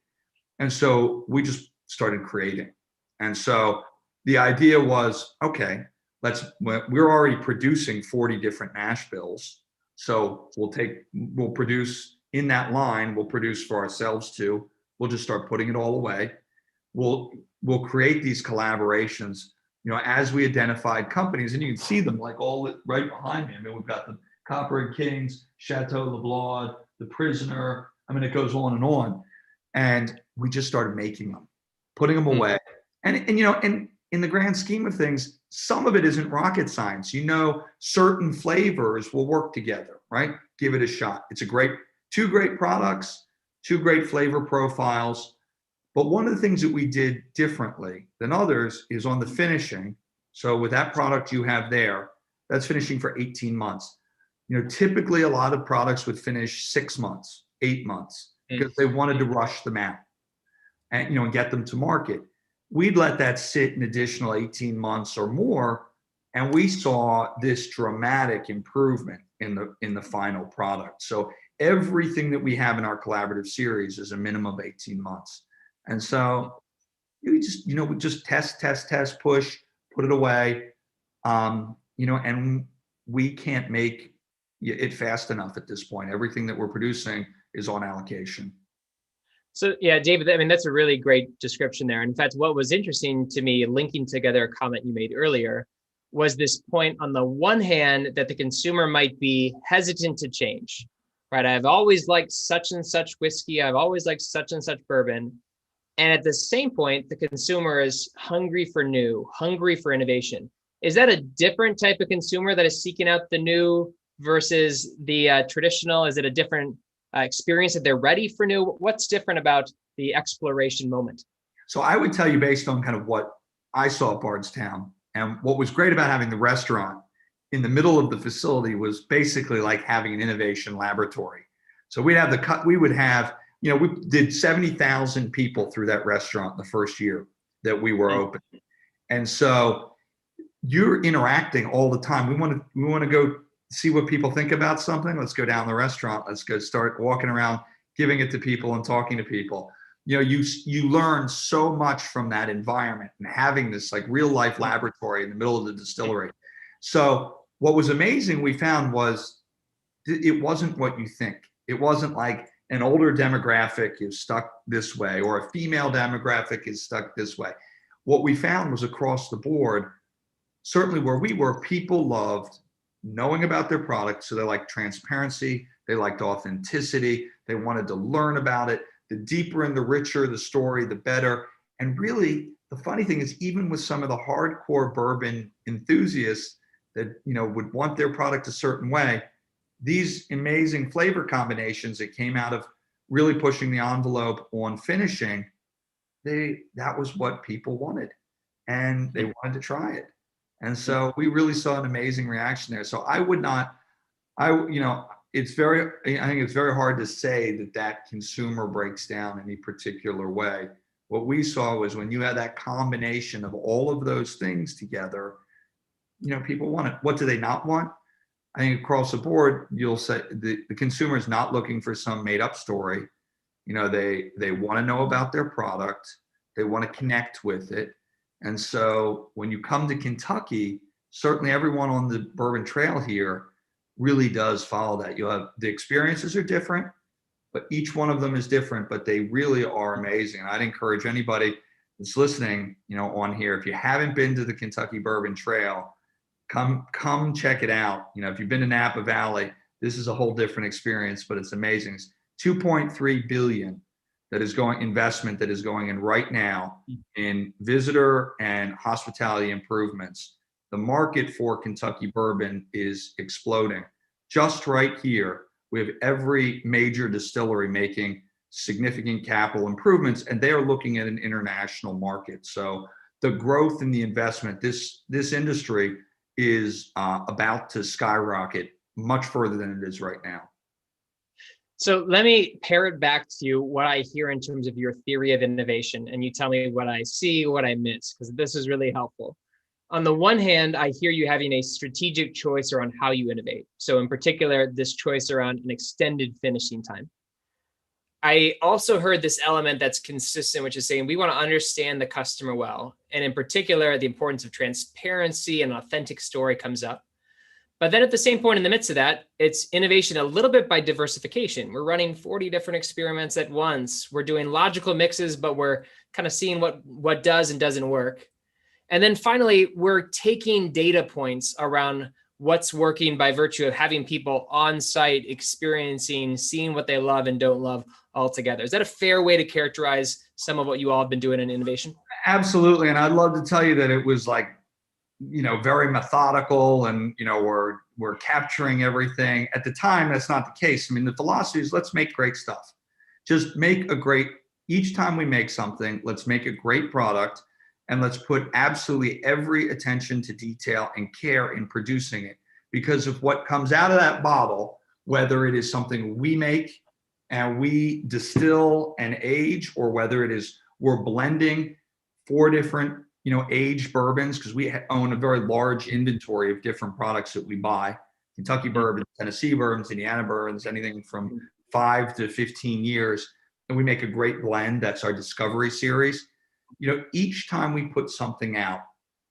C: And so we just started creating. And so the idea was, okay, we're already producing 40 different mash bills. So we'll produce in that line, we'll produce for ourselves too. We'll just start putting it all away. We'll create these collaborations, as we identified companies, and you can see them like all right behind me. I mean, we've got the Copper and Kings, Chateau LeBlanc, The Prisoner. I mean, it goes on and on. And we just started making them, putting them away. And in the grand scheme of things, some of it isn't rocket science. Certain flavors will work together, right? Give it a shot. It's two great products, two great flavor profiles. But one of the things that we did differently than others is on the finishing. So with that product you have there, that's finishing for 18 months. Typically a lot of products would finish 6 months, 8 months, because they wanted to rush them out and get them to market. We'd let that sit an additional 18 months or more, and we saw this dramatic improvement in the final product. So everything that we have in our collaborative series is a minimum of 18 months. And so we just test, push, put it away, and we can't make it fast enough at this point. Everything that we're producing is on allocation.
B: So yeah, David, I mean, that's a really great description there. In fact, what was interesting to me, linking together a comment you made earlier, was this point on the one hand that the consumer might be hesitant to change, right? I've always liked such and such whiskey. I've always liked such and such bourbon. And at the same point, the consumer is hungry for new, hungry for innovation. Is that a different type of consumer that is seeking out the new versus the traditional? Is it a different experience that they're ready for new? What's different about the exploration moment?
C: So I would tell you, based on kind of what I saw at Bardstown, and what was great about having the restaurant in the middle of the facility was basically like having an innovation laboratory. So we did 70,000 people through that restaurant the first year that we were open. And so you're interacting all the time. We want to go see what people think about something. Let's go down the restaurant. Let's go start walking around, giving it to people and talking to people. You learn so much from that environment and having this like real life laboratory in the middle of the distillery. So what was amazing we found was it wasn't what you think. It wasn't like an older demographic is stuck this way or a female demographic is stuck this way. What we found was across the board, certainly where we were, people loved knowing about their product. So they liked transparency. They liked authenticity. They wanted to learn about it. The deeper and the richer the story, the better. And really, the funny thing is, even with some of the hardcore bourbon enthusiasts that would want their product a certain way, these amazing flavor combinations that came out of really pushing the envelope on finishing, that was what people wanted, and they wanted to try it. And so we really saw an amazing reaction there. So I think it's very hard to say that consumer breaks down any particular way. What we saw was when you had that combination of all of those things together, people want it. What do they not want? I think across the board, you'll say the consumer is not looking for some made up story. They want to know about their product. They want to connect with it. And so when you come to Kentucky, certainly everyone on the Bourbon Trail here really does follow that. The experiences are different, but each one of them is different, but they really are amazing. And I'd encourage anybody that's listening, on here, if you haven't been to the Kentucky Bourbon Trail, come check it out. If you've been to Napa Valley, this is a whole different experience, but it's amazing. It's $2.3 billion investment that is going in right now in visitor and hospitality improvements. The market for Kentucky bourbon is exploding. Just right here, we have every major distillery making significant capital improvements, and they are looking at an international market. So the growth in the investment, this industry is about to skyrocket much further than it is right now.
B: So let me pair it back to what I hear in terms of your theory of innovation, and you tell me what I see, what I miss, because this is really helpful. On the one hand, I hear you having a strategic choice around how you innovate. So in particular, this choice around an extended finishing time. I also heard this element that's consistent, which is saying we want to understand the customer well. And in particular, the importance of transparency and authentic story comes up. But then at the same point in the midst of that, it's innovation a little bit by diversification. We're running 40 different experiments at once. We're doing logical mixes, but we're kind of seeing what does and doesn't work. And then finally, we're taking data points around what's working by virtue of having people on site experiencing, seeing what they love and don't love altogether. Is that a fair way to characterize some of what you all have been doing in innovation?
C: Absolutely. And I'd love to tell you that it was like, very methodical and, we're capturing everything. At the time, that's not the case. I mean, the philosophy is let's make great stuff. Just each time we make something, let's make a great product and let's put absolutely every attention to detail and care in producing it. Because of what comes out of that bottle, whether it is something we make and we distill and age, or whether it is we're blending 4 different aged bourbons, because we own a very large inventory of different products that we buy. Kentucky bourbons, Tennessee bourbons, Indiana bourbons, anything from 5 to 15 years. And we make a great blend. That's our Discovery series. Each time we put something out,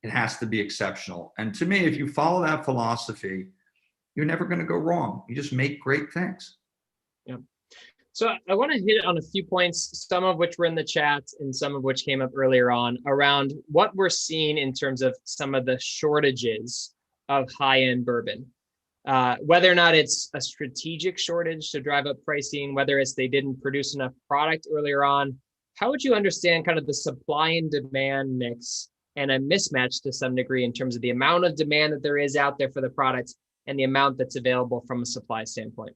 C: it has to be exceptional. And to me, if you follow that philosophy, you're never going to go wrong. You just make great things.
B: Yeah. So I want to hit on a few points, some of which were in the chat and some of which came up earlier on, around what we're seeing in terms of some of the shortages of high-end bourbon. Whether or not it's a strategic shortage to drive up pricing, whether it's they didn't produce enough product earlier on, how would you understand kind of the supply and demand mix and a mismatch to some degree in terms of the amount of demand that there is out there for the product and the amount that's available from a supply standpoint?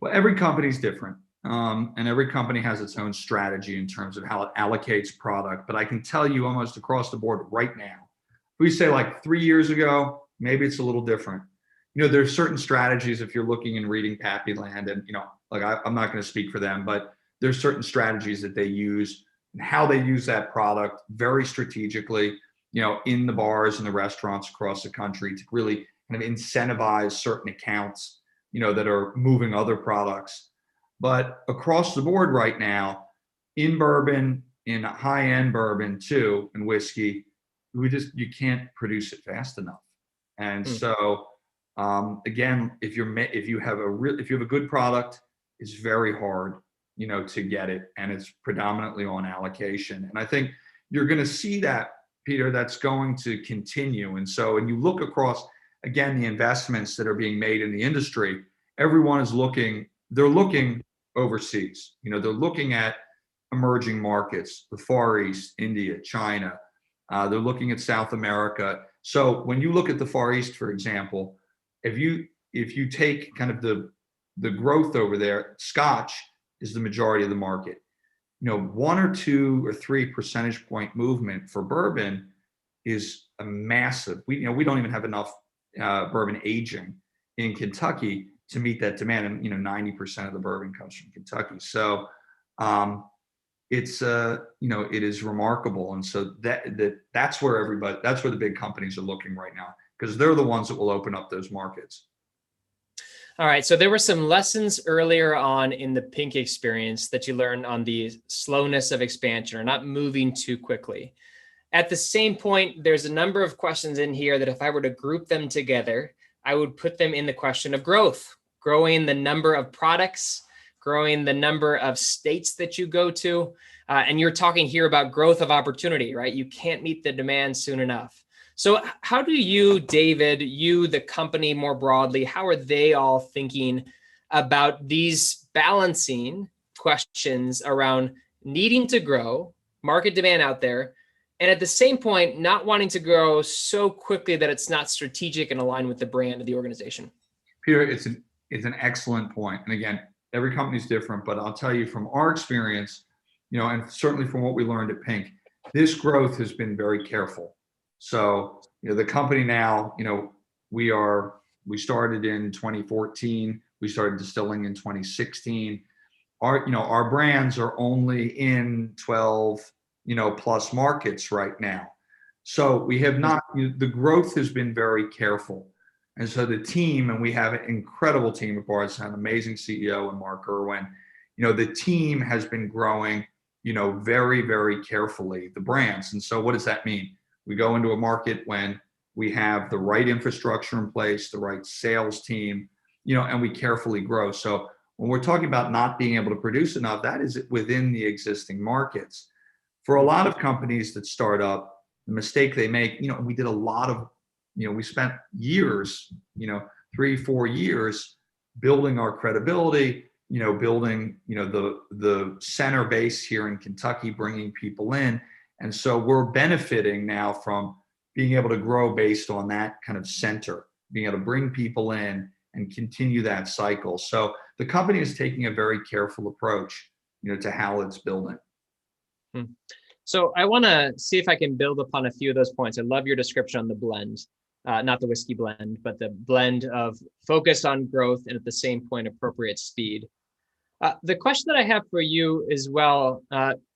C: Well, every company's different. And every company has its own strategy in terms of how it allocates product. But I can tell you almost across the board right now, if we say like 3 years ago, maybe it's a little different. There's certain strategies if you're looking and reading Pappyland and, I'm not going to speak for them, but there's certain strategies that they use and how they use that product very strategically, in the bars and the restaurants across the country to really kind of incentivize certain accounts, that are moving other products. But across the board right now, in bourbon, in high-end bourbon too, and whiskey, you can't produce it fast enough. And so, again, if you have a good product, it's very hard, to get it, and it's predominantly on allocation. And I think you're going to see that, Peter, that's going to continue. And so, when you look across, again, the investments that are being made in the industry, everyone is looking overseas. They're looking at emerging markets, the Far East, India, China. They're looking at South America. So when you look at the Far East, for example, if you take kind of the growth over there, Scotch is the majority of the market. 1 or 2 or 3 percentage point movement for bourbon is a massive. We don't even have enough bourbon aging in Kentucky to meet that demand. And 90% of the bourbon comes from Kentucky. So it's it is remarkable. And so that's where the big companies are looking right now, because they're the ones that will open up those markets.
B: All right. So there were some lessons earlier on in the Pink experience that you learned on the slowness of expansion or not moving too quickly. At the same point, there's a number of questions in here that if I were to group them together, I would put them in the question of growth, growing the number of products, growing the number of states that you go to. And you're talking here about growth of opportunity, right? You can't meet the demand soon enough. So how do you, David, the company more broadly, how are they all thinking about these balancing questions around needing to grow, market demand out there, and at the same point, not wanting to grow so quickly that it's not strategic and aligned with the brand of the organization?
C: Peter, it's an excellent point. And again, every company is different, but I'll tell you from our experience, and certainly from what we learned at Pink, this growth has been very careful. So, the company now, we started in 2014, we started distilling in 2016. Our brands are only in 12, plus markets right now. So we have not, the growth has been very careful. And so the team, and we have an incredible team at Bardstown, amazing CEO and Mark Irwin, the team has been growing, very, very carefully, the brands. And so what does that mean? We go into a market when we have the right infrastructure in place, the right sales team, and we carefully grow. So when we're talking about not being able to produce enough, that is within the existing markets. For a lot of companies that start up, the mistake they make, we did a lot of, we spent years, 3-4 years building our credibility, building, the center base here in Kentucky, bringing people in. And so we're benefiting now from being able to grow based on that kind of center, being able to bring people in and continue that cycle. So the company is taking a very careful approach, to how it's building.
B: So I want to see if I can build upon a few of those points. I love your description on the blend, not the whiskey blend, but the blend of focus on growth and at the same point, appropriate speed. The question that I have for you as well,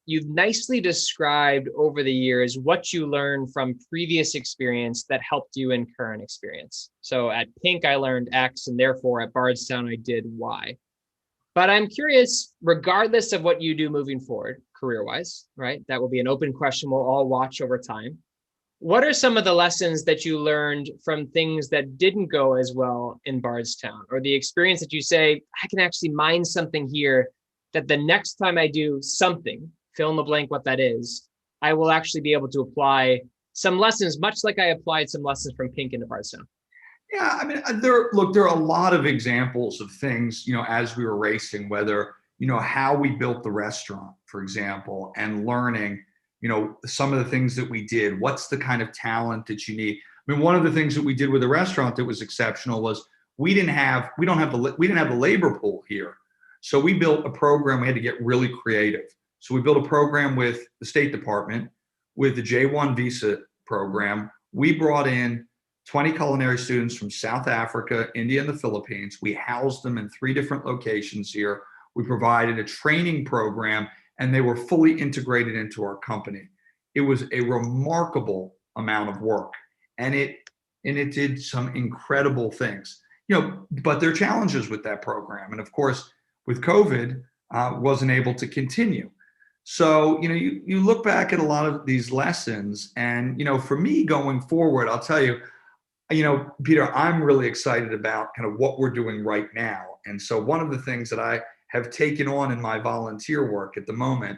B: you've nicely described over the years what you learned from previous experience that helped you in current experience. So at Pink, I learned X, and therefore at Bardstown, I did Y. But I'm curious, regardless of what you do moving forward, career-wise, right? That will be an open question we'll all watch over time. What are some of the lessons that you learned from things that didn't go as well in Bardstown, or the experience that you say, I can actually mine something here that the next time I do something, fill in the blank what that is, I will actually be able to apply some lessons, much like I applied some lessons from Pink into Bardstown?
C: Yeah, I mean, there are a lot of examples of things, as we were racing, whether, how we built the restaurant, for example, and learning, some of the things that we did. What's the kind of talent that you need? I mean, one of the things that we did with the restaurant that was exceptional was we didn't have the labor pool here. So we built a program. We had to get really creative. So we built a program with the State Department, with the J-1 visa program. We brought in 20 culinary students from South Africa, India, and the Philippines. We housed them in 3 different locations here. We provided a training program, and they were fully integrated into our company. It was a remarkable amount of work, and it did some incredible things. But there are challenges with that program, and of course, with COVID, wasn't able to continue. So you look back at a lot of these lessons, and for me going forward, I'll tell you. Peter, I'm really excited about kind of what we're doing right now. And so one of the things that I have taken on in my volunteer work at the moment,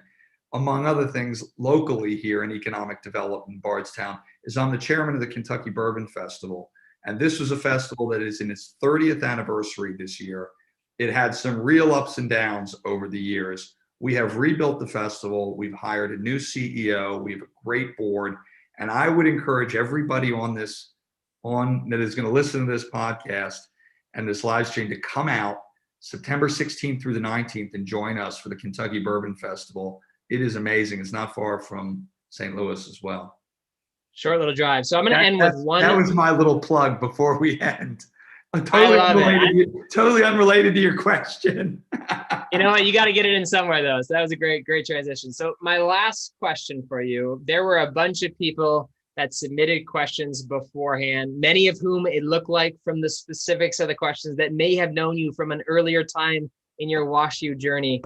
C: among other things locally here in economic development in Bardstown, is I'm the chairman of the Kentucky Bourbon Festival. And this was a festival that is in its 30th anniversary this year. It had some real ups and downs over the years. We have rebuilt the festival. We've hired a new CEO. We have a great board. And I would encourage everybody that is going to listen to this podcast and this live stream to come out September 16th through the 19th and join us for the Kentucky Bourbon Festival. It is amazing. It's not far from St. Louis as well.
B: Short little drive. So I'm going to end with one.
C: That was my little plug before we end.
B: Totally
C: unrelated to your question.
B: You know what? You got to get it in somewhere, though. So that was a great transition. So my last question for you, there were a bunch of people that submitted questions beforehand, many of whom it looked like from the specifics of the questions that may have known you from an earlier time in your WashU journey.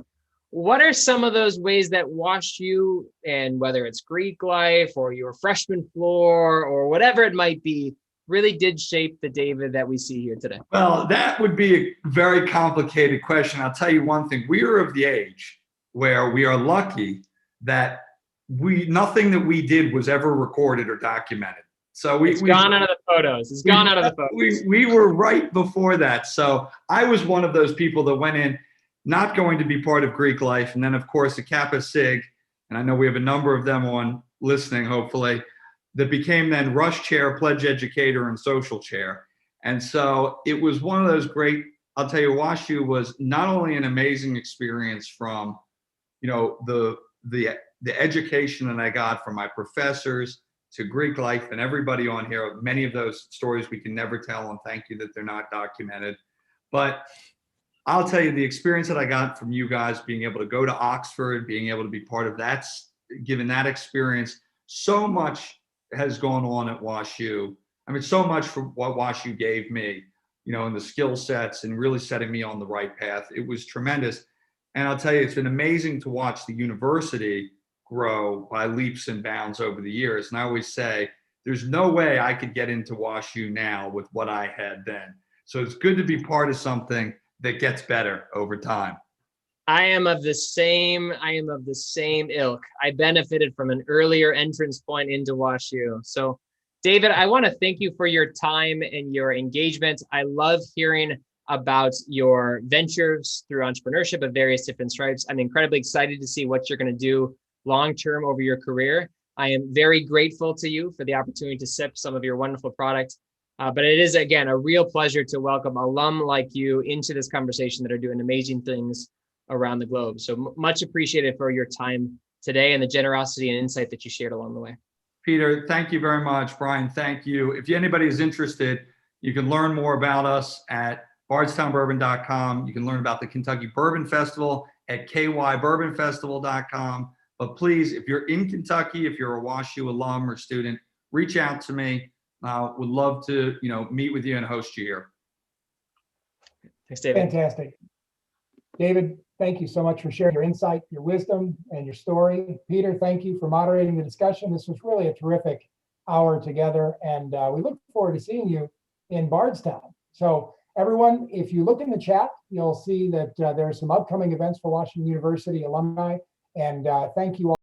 B: What are some of those ways that WashU, and whether it's Greek life or your freshman floor or whatever it might be, really did shape the David that we see here today?
C: Well, that would be a very complicated question. I'll tell you one thing. We are of the age where we are lucky that nothing that we did was ever recorded or documented. So it's
B: gone out of the photos. It's gone out of the photos.
C: We were right before that. So I was one of those people that went in not going to be part of Greek life. And then, of course, the Kappa Sig, and I know we have a number of them on listening, hopefully, that became then Rush Chair, Pledge Educator, and Social Chair. And so it was one of those great, I'll tell you, WashU was not only an amazing experience from, the education that I got from my professors to Greek life and everybody on here. Many of those stories we can never tell, and thank you that they're not documented. But I'll tell you the experience that I got from you guys, being able to go to Oxford, being able to be part of that, given that experience, so much has gone on at WashU. I mean, so much for what WashU gave me, and the skill sets and really setting me on the right path. It was tremendous. And I'll tell you, it's been amazing to watch the university grow by leaps and bounds over the years. And I always say, there's no way I could get into WashU now with what I had then. So it's good to be part of something that gets better over time.
B: I am of the same ilk. I benefited from an earlier entrance point into WashU. So David, I want to thank you for your time and your engagement. I love hearing about your ventures through entrepreneurship of various different stripes. I'm incredibly excited to see what you're going to do long-term over your career. I am very grateful to you for the opportunity to sip some of your wonderful product. But it is, again, a real pleasure to welcome alum like you into this conversation that are doing amazing things around the globe. So much appreciated for your time today and the generosity and insight that you shared along the way.
C: Peter, thank you very much. Brian, thank you. If anybody is interested, you can learn more about us at bardstownbourbon.com. You can learn about the Kentucky Bourbon Festival at kybourbonfestival.com. But please, if you're in Kentucky, if you're a WashU alum or student, reach out to me. Would love to, meet with you and host you here.
B: Thanks, David.
A: Fantastic. David, thank you so much for sharing your insight, your wisdom, and your story. Peter, thank you for moderating the discussion. This was really a terrific hour together, and we look forward to seeing you in Bardstown. So everyone, if you look in the chat, you'll see that there are some upcoming events for Washington University alumni, and thank you all.